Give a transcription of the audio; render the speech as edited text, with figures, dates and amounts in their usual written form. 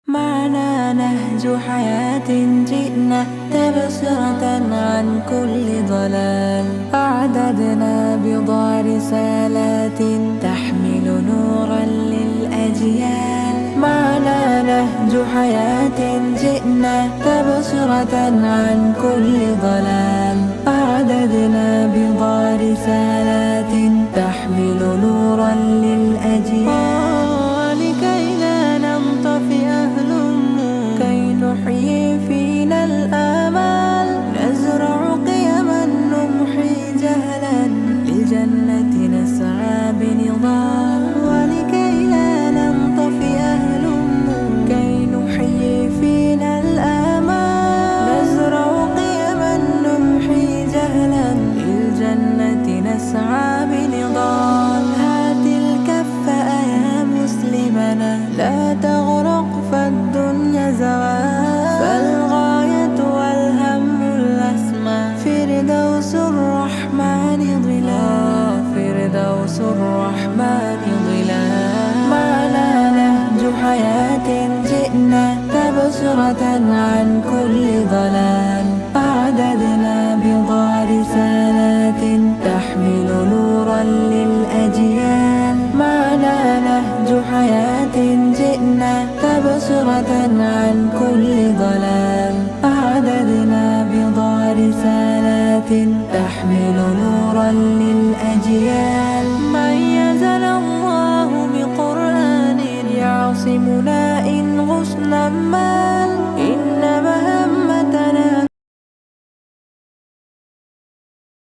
معنا نهج حياة جئنا تبصرة عن كل ضلال. أعددنا بضع رسالات تحمل نورا للأجيال. معنا نهج حياة جئنا تبصرة عن كل ضلال. أعددنا بضع رسالات تحمل نورا للأجيال. نحيي فينا الآمال، نزرع قيما نمحي جهلا، للجنة نسعى بنضال. ولكي لا ننطفئ الهموم، كي نحيي فينا الآمال، نزرع قيما نمحي جهلا، للجنة نسعى بنضال. هات الكف يا مسلمنا، لا تغرق فالدنيا زوال. فالغاية والهم الأسمى فردوس الرحمن ظلال. فردوس الرحمن ظلال. معنا نهج حياة جئنا تبصرة عن كل ضلال. أعددنا بضع رسالات تحمل نورا للأجيال. معنا نهج حياة جئنا تبصرة عن كل ضلال. أعددنا بضع رسالات تحمل نورا للأجيال.